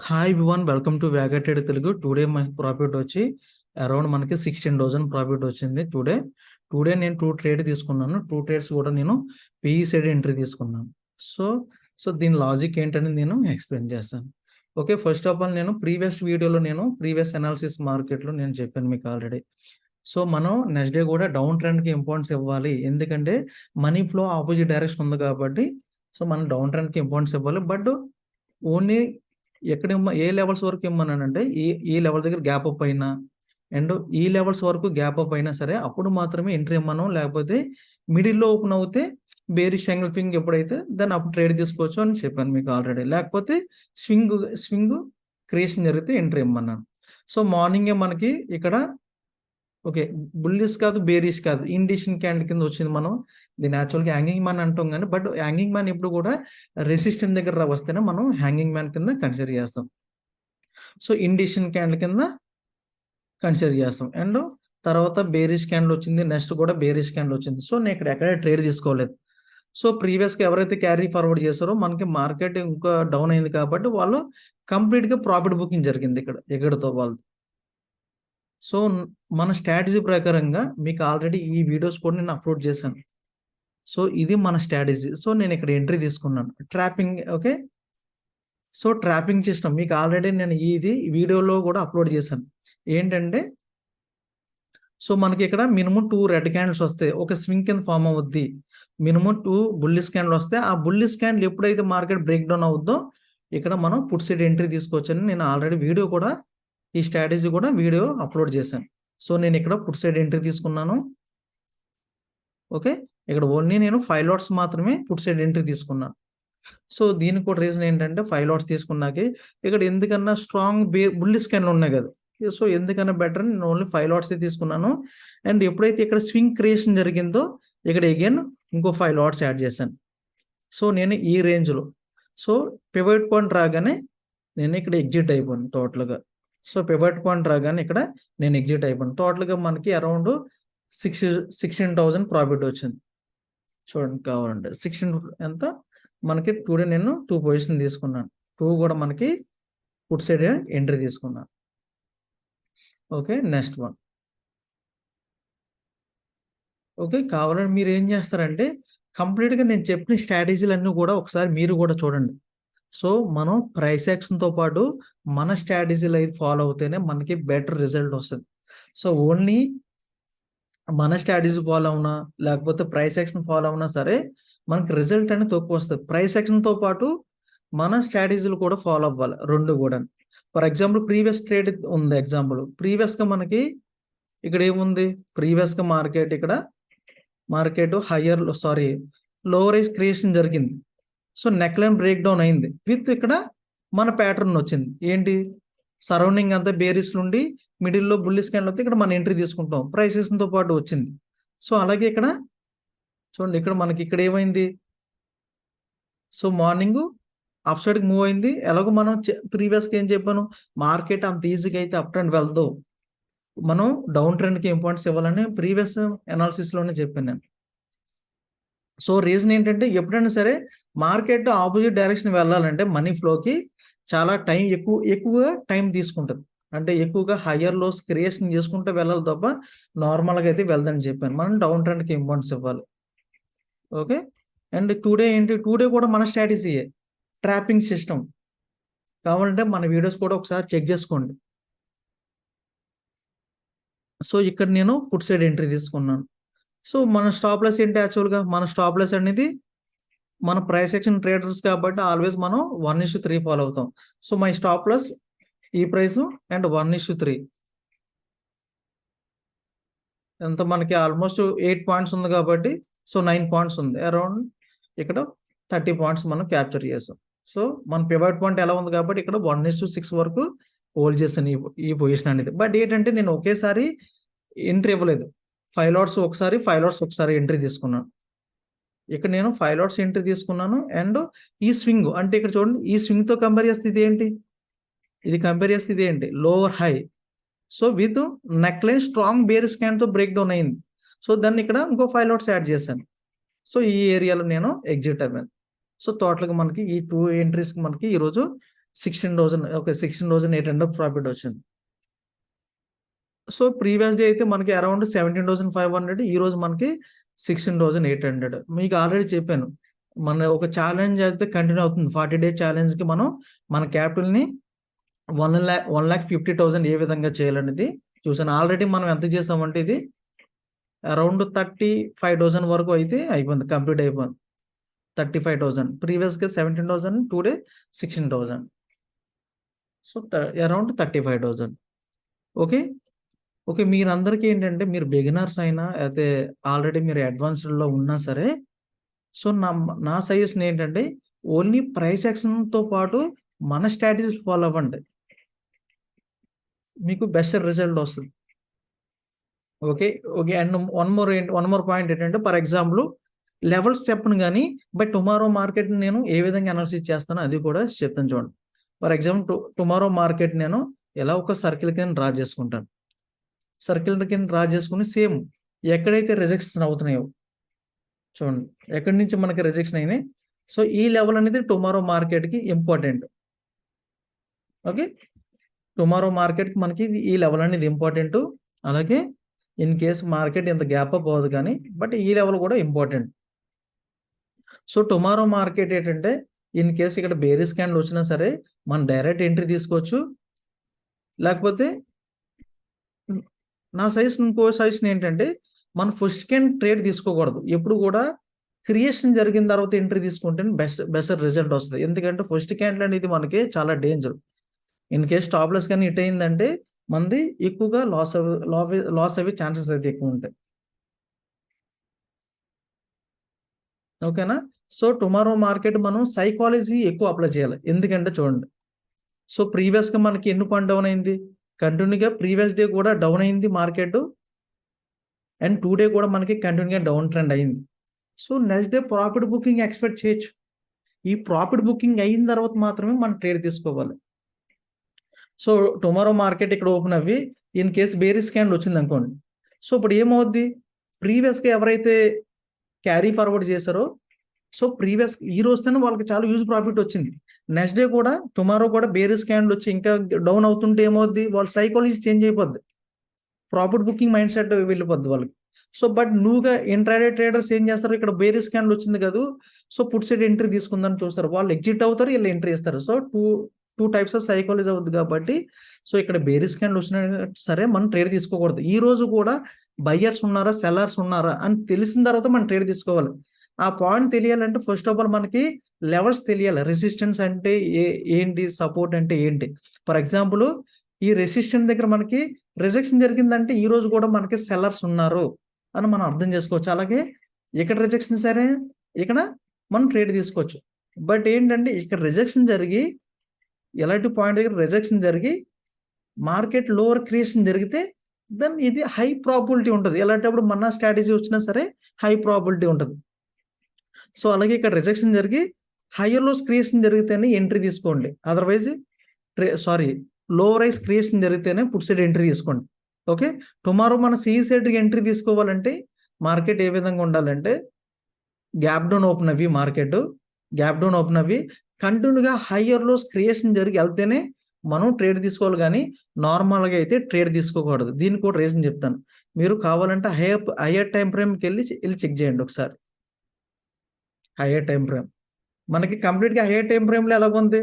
Hi everyone, welcome to వ్యాగటెడ్ Telugu. Today మన profit వచ్చి అరౌండ్ మనకి 16,000 ప్రాఫిట్ వచ్చింది టుడే నేను 2 ట్రేడ్ తీసుకున్నాను. 2 ట్రేడ్స్ కూడా నేను పిఈ సైడ్ ఎంట్రీ తీసుకున్నాను. సో సో దీని లాజిక్ ఏంటని నేను ఎక్స్ప్లెయిన్ చేస్తాను. ఓకే, ఫస్ట్ ఆఫ్ ఆల్ నేను ప్రీవియస్ వీడియోలో ప్రీవియస్ అనాలిసిస్ మార్కెట్లో నేను చెప్పాను మీకు ఆల్రెడీ. సో మనం నెక్స్ట్ డే కూడా డౌన్ ట్రెండ్కి ఇంపార్టెన్స్ ఇవ్వాలి, ఎందుకంటే మనీ ఫ్లో ఆపోజిట్ డైరెక్షన్ ఉంది కాబట్టి. సో మనం డౌన్ ట్రెండ్కి ఇంపార్టెన్స్ ఇవ్వాలి, బట్ ఓన్లీ ఎక్కడ ఏ లెవెల్స్ వరకు ఇమ్మన్నానంటే ఈ లెవెల్ దగ్గర గ్యాప్ అప్ అయినా అండ్ ఈ లెవెల్స్ వరకు గ్యాప్ అప్ అయినా సరే అప్పుడు మాత్రమే ఎంట్రీ ఇమ్మనం. లేకపోతే మిడిల్లో ఓపెన్ అవుతే బేరిష్ ఎంగల్ఫింగ్ ఎప్పుడైతే దాన్ని అప్పుడు ట్రేడ్ తీసుకోవచ్చు అని చెప్పాను మీకు ఆల్రెడీ. లేకపోతే స్వింగ్ క్రియేషన్ జరిగితే ఎంట్రీ ఇమ్మన్నాను. సో మార్నింగే మనకి ఇక్కడ ఓకే, బుల్లిష్ కాదు బేరిష్ కాదు, ఇండిషన్ క్యాండిల్ కింద వచ్చింది. మనం దీన్ని యాక్చువల్గా హ్యాంగింగ్ మ్యాన్ అంటాం, కానీ బట్ హ్యాంగింగ్ మ్యాన్ ఎప్పుడు కూడా రెసిస్టెంట్ దగ్గర వస్తేనే మనం హ్యాంగింగ్ మ్యాన్ కింద కన్సిడర్ చేస్తాం. సో ఇండిషన్ క్యాండిల్ కింద కన్సిడర్ చేస్తాం. అండ్ తర్వాత బేరిష్ క్యాండిల్ వచ్చింది, నెక్స్ట్ కూడా బేరిష్ క్యాండిల్ వచ్చింది. సో నేను ఇక్కడ ఎక్కడ ట్రేడ్ తీసుకోలేదు. సో ప్రీవియస్గా ఎవరైతే క్యారీ ఫార్వర్డ్ చేస్తారో మనకి మార్కెట్ ఇంకా డౌన్ అయింది కాబట్టి వాళ్ళు కంప్లీట్గా ప్రాఫిట్ బుకింగ్ జరిగింది ఇక్కడతో వాళ్ళు. సో మన స్ట్రాటజీ ప్రకారంగా మీకు ఆల్రెడీ ఈ వీడియోస్ కూడా నేను అప్లోడ్ చేశాను. సో ఇది మన స్ట్రాటజీ. సో నేను ఇక్కడ ఎంట్రీ తీసుకున్నాను trapping. Okay, so trapping system మీకు ఆల్రెడీ నేను ఇది వీడియోలో కూడా అప్లోడ్ చేశాను. ఏంటంటే సో మనకి ఇక్కడ మినిమం 2 రెడ్ క్యాండిల్స్ వస్తాయి, ఒక స్వింగ్ కింద ఫామ్ అవుద్ది. మినిమం 2 బుల్లిష్ క్యాండిల్ వస్తే ఆ బుల్లిష్ క్యాండిల్ ఎప్పుడైతే మార్కెట్ బ్రేక్ డౌన్ అవుద్దో ఇక్కడ మనం పుట్ సైడ్ ఎంట్రీ తీసుకోవచ్చని నేను ఆల్రెడీ వీడియో కూడా ఈ స్ట్రాటజీ కూడా వీడియో అప్లోడ్ చేశాను. సో నేను ఇక్కడ పుట్ సైడ్ ఎంట్రీ తీసుకున్నాను. ఓకే, ఇక్కడ ఓన్లీ నేను 5 లాట్స్ మాత్రమే పుట్ సైడ్ ఎంట్రీ తీసుకున్నాను. సో దీనికి కూడా రీజన్ ఏంటంటే 5 లాట్స్ తీసుకున్నాకే ఇక్కడ ఎందుకన్నా స్ట్రాంగ్ బుల్లిష్ క్యాండిల్ ఉన్నాయి కదా, సో ఎందుకన్నా బెటర్ నేను ఓన్లీ 5 లాట్స్ తీసుకున్నాను. అండ్ ఎప్పుడైతే ఇక్కడ స్వింగ్ క్రియేషన్ జరిగిందో ఇక్కడ అగైన్ ఇంకో 5 లాట్స్ యాడ్ చేశాను. సో నేను ఈ రేంజ్లో సో పివట్ పాయింట్ రాగానే నేను ఇక్కడ ఎగ్జిట్ అయిపోయాను టోటల్గా. సో పివట్ పాయింట్ రాగానే ఇక్కడ నేను ఎగ్జిట్ అయిపోయాను. టోటల్గా మనకి అరౌండ్ 16,000 ప్రాఫిట్ వచ్చింది. చూడండి కావాలంటే 16 ఎంత మనకి టుడే నేను 2 పొజిషన్ తీసుకున్నాను. 2 కూడా మనకి పుట్ సైడ్ ఎంట్రీ తీసుకున్నాను. Okay, next one. ఓకే, కావాలంటే మీరు ఏం చేస్తారంటే కంప్లీట్గా నేను చెప్పిన స్ట్రాటజీలన్నీ కూడా ఒకసారి మీరు కూడా చూడండి. సో మనం ప్రైస్ యాక్షన్తో పాటు మన స్ట్రాటజీలు అయితే ఫాలో అవుతేనే మనకి బెటర్ రిజల్ట్ వస్తుంది. సో ఓన్లీ మన స్ట్రాటజీ ఫాలో అవునా లేకపోతే ప్రైస్ యాక్షన్ ఫాలో అవునా సరే మనకి రిజల్ట్ అనేది తక్కువ వస్తుంది. ప్రైస్ యాక్షన్తో పాటు మన స్ట్రాటజీలు కూడా ఫాలో అవ్వాలి, రెండు కూడా. ఫర్ ఎగ్జాంపుల్ ప్రీవియస్ ట్రేడ్ ఉంది. ఎగ్జాంపుల్ ప్రీవియస్గా మనకి ఇక్కడ ఏముంది, ప్రీవియస్గా market higher lower rise creation జరిగింది. So neck line break down అయింది విత్ ఇక్కడ మన ప్యాటర్న్ వచ్చింది. ఏంటి, సరౌండింగ్ అంతా బేరిస్ నుండి మిడిల్లో బుల్లిష్ క్యాండిల్ వస్తే ఇక్కడ మనం ఎంట్రీ తీసుకుంటాం, ప్రైసెస్తో పాటు వచ్చింది. సో అలాగే ఇక్కడ చూడండి, ఇక్కడ మనకి ఇక్కడ ఏమైంది, సో మార్నింగ్ అప్ సైడ్కి మూవ్ అయింది. ఎలాగో మనం ప్రీవియస్గా ఏం చెప్పాను, మార్కెట్ అంత ఈజీగా అయితే అప్ ట్రెండ్ వెళ్దు, మనం డౌన్ ట్రెండ్కి ఇంపార్టెన్స్ ఇవ్వాలని ప్రీవియస్ అనాలిసిస్లోనే చెప్పాను నేను. సో రీజన్ ఏంటంటే ఎప్పుడైనా సరే మార్కెట్ ఆపోజిట్ డైరెక్షన్ వెళ్ళాలంటే మనీ ఫ్లోకి చాలా టైం ఎక్కువగా టైం తీసుకుంటుంది. అంటే ఎక్కువగా హయ్యర్ లోస్ క్రియేషన్ చేసుకుంటూ వెళ్ళాలి తప్ప నార్మల్గా అయితే వెళ్దని చెప్పాను. మనం డౌన్ ట్రెండ్కి ఇంపార్టెన్స్ ఇవ్వాలి. ఓకే, అండ్ టుడే కూడా మన స్ట్రాటజీయే ట్రాపింగ్ సిస్టమ్. కావాలంటే మన వీడియోస్ కూడా ఒకసారి చెక్ చేసుకోండి. సో ఇక్కడ నేను పుట్ సైడ్ ఎంట్రీ తీసుకున్నాను. సో మన స్టాప్ లాస్ ఏంటి, యాక్చువల్గా మన స్టాప్ లాస్ అనేది మన ప్రైస్ యాక్షన్ ట్రేడర్స్ కాబట్టి ఆల్వేస్ మనం 1:3 ఫాలో అవుతాం. సో మై స్టాప్ లాస్ ఈ ప్రైస్ అండ్ 1:3 ఎంత మనకి ఆల్మోస్ట్ 8 పాయింట్స్ ఉంది కాబట్టి, సో 9 పాయింట్స్ ఉంది, అరౌండ్ ఇక్కడ 30 పాయింట్స్ మనం క్యాప్చర్ చేసాం. సో మన పివట్ పాయింట్ ఎలా ఉంది కాబట్టి ఇక్కడ 1:6 వరకు హోల్డ్ చేస్తాను ఈ పొజిషన్ అనేది. బట్ ఏంటంటే నేను ఒకేసారి ఎంట్రీ ఇవ్వలేదు, 5 లాట్స్ ఒకసారి ఎంట్రీ తీసుకున్నాను. ఇక్కడ నేను 5 లాట్స్ ఎంట్రీ తీసుకున్నాను. అండ్ ఈ స్వింగ్ అంటే ఇక్కడ చూడండి, ఈ స్వింగ్తో కంపేర్ చేస్తే ఇది ఏంటి, lower high. So with neck line strong bear స్కాన్తో బ్రేక్ డౌన్ అయింది. సో దాన్ని ఇక్కడ ఇంకో 5 లాట్స్ యాడ్ చేశాను. సో ఈ ఏరియాలో నేను ఎగ్జిట్ అయ్యాను. సో టోటల్గా మనకి ఈ 2 ఎంట్రీస్కి మనకి ఈరోజు 16,000, ఓకే, 16,800 ప్రాఫిట్ వచ్చింది. సో ప్రీవియస్ డే అయితే మనకి అరౌండ్ 17,500, ఈ రోజు మనకి 16,800. మీకు ఆల్రెడీ చెప్పాను, మన ఒక ఛాలెంజ్ అయితే కంటిన్యూ అవుతుంది. 40 డే ఛాలెంజ్కి మనం మన క్యాపిటల్ని 1,50,000 ఏ విధంగా చేయాలనేది చూసాను. ఆల్రెడీ మనం ఎంత చేసామంటే ఇది అరౌండ్ 35,000 వరకు అయితే అయిపోయింది, కంప్లీట్ అయిపోయింది. 35,000 ప్రీవియస్గా 17,000, today 16,000. So around 35,000. Okay. Okay. మీరందరికీ ఏంటంటే మీరు బిగినర్స్ అయినా అయితే ఆల్రెడీ మీరు అడ్వాన్స్డ్‌లో ఉన్నా సరే, సో నా సజెషన్ ఏంటంటే ఓన్లీ ప్రైస్ యాక్షన్‌తో పాటు మన స్ట్రాటజీస్ ఫాలో అవ్వండి. మీకు బెస్ట్ రిజల్ట్ వస్తది. Okay. Okay. And one more point ఏంటంటే, ఫర్ ఎగ్జాంపుల్ లెవెల్స్ చెప్పను గానీ, బట్ టుమారో మార్కెట్‌ని నేను ఏ విధంగా అనాలిసిస్ చేస్తానో అది కూడా చెప్తాను చూడండి. ఫర్ ఎగ్జాంపుల్ టుమారో మార్కెట్ నేను ఎలా ఒక సర్కిల్ కింద డ్రా చేసుకుంటాను. సర్కిల్ కింద డ్రా చేసుకొని సేమ్ ఎక్కడైతే రిజెక్షన్ అవుతున్నాయో చూడండి. ఎక్కడి నుంచి మనకి రిజెక్షన్ అయినాయి. సో ఈ లెవెల్ అనేది టుమారో మార్కెట్‌కి ఇంపార్టెంట్. ఓకే. టుమారో మార్కెట్‌కి మనకి ఈ లెవెల్ అనేది ఇంపార్టెంటు. అలాగే ఇన్ కేస్ మార్కెట్ ఇంత గ్యాప్ అప్ అవ్వదు కానీ, బట్ ఈ లెవెల్ కూడా ఇంపార్టెంట్. సో టుమారో మార్కెట్ ఏంటంటే, ఇన్ కేస్ ఇక్కడ బేరిష్ క్యాండిల్ వచ్చినా సరే మనం డైరెక్ట్ ఎంట్రీ తీసుకోవచ్చు. లేకపోతే నా ఇంకో సజెషన్ ఏంటంటే, మనం ఫస్ట్ క్యాండ్ ట్రేడ్ తీసుకోకూడదు. ఎప్పుడు కూడా క్రియేషన్ జరిగిన తర్వాత ఎంట్రీ తీసుకుంటేనే బెస్ట్ రిజల్ట్ వస్తది. ఎందుకంటే ఫస్ట్ క్యాండిల్ అనేది మనకి చాలా danger. In case stop loss గాని హిట్ అయిందంటే మనది ఎక్కువగా లాస్ అయ్యే ఛాన్సెస్ అయితే ఎక్కువ ఉంటాయి. ఓకేనా? సో టుమారో మార్కెట్ మనం సైకాలజీ ఎక్కువ అప్లై చేయాలి. ఎందుకంటే చూడండి, సో ప్రీవియస్‌గా మనకి ఎన్ని పాయింట్ డౌన్ అయింది? కంటిన్యూగా ప్రీవియస్ డే కూడా డౌన్ అయింది మార్కెట్. అండ్ 2 డే కూడా మనకి కంటిన్యూగా డౌన్ ట్రెండ్ అయింది. So next day profit booking expect చేయొచ్చు. ఈ ప్రాఫిట్ బుకింగ్ అయిన తర్వాత మాత్రమే మనం ట్రేడ్ తీసుకోవాలి. సో టుమారో మార్కెట్ ఇక్కడ ఓపెన్ అవ్వి ఇన్ కేస్ బేరిష్ క్యాండిల్ వచ్చిందనుకోండి. సో ఇప్పుడు ఏమవుద్ది? ప్రీవియస్‌గా ఎవరైతే క్యారీ ఫార్వర్డ్ చేశారో, సో ఈ రోజుతోనే వాళ్ళకి చాలా హ్యూజ్ ప్రాఫిట్ వచ్చింది. నెక్స్ట్ డే కూడా టుమారో కూడా బేరిష్ క్యాండిల్ వచ్చి ఇంకా డౌన్ అవుతుంటే ఏమవుద్ది? వాళ్ళ సైకాలజీ చేంజ్ అయిపోద్ది. ప్రాఫిట్ బుకింగ్ మైండ్ సెట్ వెళ్ళిపోద్ది వాళ్ళకి. సో బట్ నువ్వుగా ఇంట్రాడే ట్రేడర్స్ ఏం చేస్తారు? ఇక్కడ బేరిష్ క్యాండిల్ వచ్చింది కదూ, సో పుట్ సైడ్ ఎంట్రీ తీసుకుందామని చూస్తారు. వాళ్ళు ఎగ్జిట్ అవుతారు, వీళ్ళు ఎంట్రీ ఇస్తారు. So two types of psychology అవుద్ది కాబట్టి, సో ఇక్కడ బేరిష్ క్యాండిల్ వచ్చినా సరే మనం ట్రేడ్ తీసుకోకూడదు. ఈ రోజు కూడా బయ్యర్స్ ఉన్నారా, సెల్లర్స్ ఉన్నారా అని తెలిసిన తర్వాత మనం ట్రేడ్ తీసుకోవాలి. ఆ పాయింట్ తెలియాలంటే ఫస్ట్ ఆఫ్ ఆల్ మనకి లెవెల్స్ తెలియాలి. రెసిస్టెన్స్ అంటే ఏంటి? సపోర్ట్ అంటే ఏంటి? ఫర్ ఎగ్జాంపుల్ ఈ రెసిస్టెన్స్ దగ్గర మనకి రిజెక్షన్ జరిగిందంటే ఈ రోజు కూడా మనకి సెల్లర్స్ ఉన్నారు అని మనం అర్థం చేసుకోవచ్చు. అలాగే ఇక్కడ రిజెక్షన్ సరే ఇక్కడ మనం ట్రేడ్ తీసుకోవచ్చు. బట్ ఏంటంటే ఇక్కడ రిజెక్షన్ జరిగి ఎలాంటి పాయింట్ దగ్గర రిజెక్షన్ జరిగి మార్కెట్ లోవర్ క్రియేషన్ జరిగితే దెన్ ఇది హై ప్రాబిలిటీ ఉంటది. ఎలాంటప్పుడు మన స్ట్రాటజీ వచ్చినా సరే హై ప్రాబిలిటీ ఉంటది. సో అలాగే ఇక్కడ రిజెక్షన్ జరిగి హైయర్ లోస్ క్రియేషన్ జరిగితేనే ఎంట్రీ తీసుకోండి. అదర్వైజ్ లో రైస్ క్రియేషన్ జరిగితేనే పుట్ సైడ్ ఎంట్రీ తీసుకోండి. ఓకే. టుమారో మన సి సైడ్ ఎంట్రీ తీసుకోవాలంటే మార్కెట్ ఏ విధంగా ఉండాలంటే గ్యాప్ డౌన్ ఓపెన్ అవ్వి కంటిన్యూగా హైయర్ లోస్ క్రియేషన్ జరిగి వెళ్తేనే మనం ట్రేడ్ తీసుకోవాలి కానీ నార్మల్గా అయితే ట్రేడ్ తీసుకోకూడదు. దీనికి కూడా రీజన్ చెప్తాను. మీరు కావాలంటే హైయర్ టైం ఫ్రేమ్కి వెళ్ళి చెక్ చేయండి ఒకసారి. హైయర్ టైం ఫ్రేమ్ మనకి కంప్లీట్‌గా హైయర్ టైం ఫ్రేమ్‌లో ఎలాగుంది?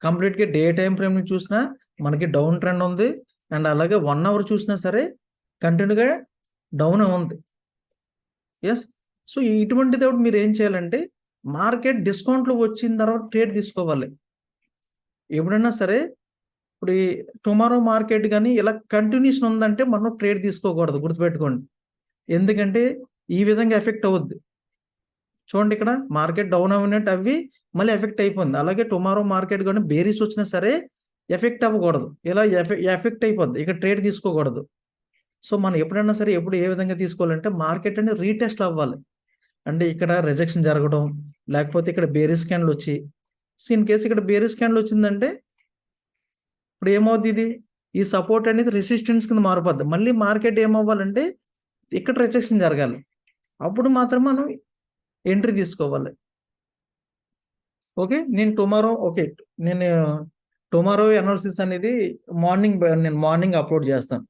కంప్లీట్‌గా డే టైం ఫ్రేమ్ నుంచి చూసినా మనకి డౌన్ ట్రెండ్ ఉంది. అండ్ అలాగే 1 అవర్ చూసినా సరే కంటిన్యూగా డౌన్ ఉంది. యెస్. సో ఇటువంటిదప్పుడు మీరు ఏం చేయాలంటే మార్కెట్ డిస్కౌంట్‌లో వచ్చిన తర్వాత ట్రేడ్ తీసుకోవాలి. ఎప్పుడైనా సరే ఇప్పుడు ఈ టుమారో మార్కెట్ గాని ఇలా కంటిన్యూషన్ ఉందంటే మనం ట్రేడ్ తీసుకోకూడదు, గుర్తుపెట్టుకోండి. ఎందుకంటే ఈ విధంగా ఎఫెక్ట్ అవుద్ది. చూడండి ఇక్కడ మార్కెట్ డౌన్ అవ్వినట్టు అవ్వి మళ్ళీ ఎఫెక్ట్ అయిపోయింది. అలాగే టుమారో మార్కెట్ గాని బేరిష్ వచ్చినా సరే ఎఫెక్ట్ అవ్వకూడదు. ఇలా ఎఫెక్ట్ అయిపోద్ది. ఇక్కడ ట్రేడ్ తీసుకోకూడదు. సో మనం ఎప్పుడైనా సరే ఎప్పుడు ఏ విధంగా తీసుకోవాలంటే మార్కెట్ అనేది రీటెస్ట్ అవ్వాలి. అంటే ఇక్కడ రిజెక్షన్ జరగడం, లేకపోతే ఇక్కడ బేరిష్ క్యాండిల్ వచ్చి, సో ఇన్ కేస్ ఇక్కడ బేరిష్ క్యాండిల్ వచ్చిందంటే ఇప్పుడు ఏమవుద్ది ఇది? ఈ సపోర్ట్ అనేది రెసిస్టెన్స్ కింద మారిపోద్ది. మళ్ళీ మార్కెట్ ఏమవ్వాలంటే ఇక్కడ రిజెక్షన్ జరగాలి. అప్పుడు మాత్రం మనం ఎంట్రీ తీసుకోవాలి. ఓకే. నేను టుమారో నేను టుమారో అనాలిసిస్ అనేది నేను మార్నింగ్ అప్లోడ్ చేస్తాను.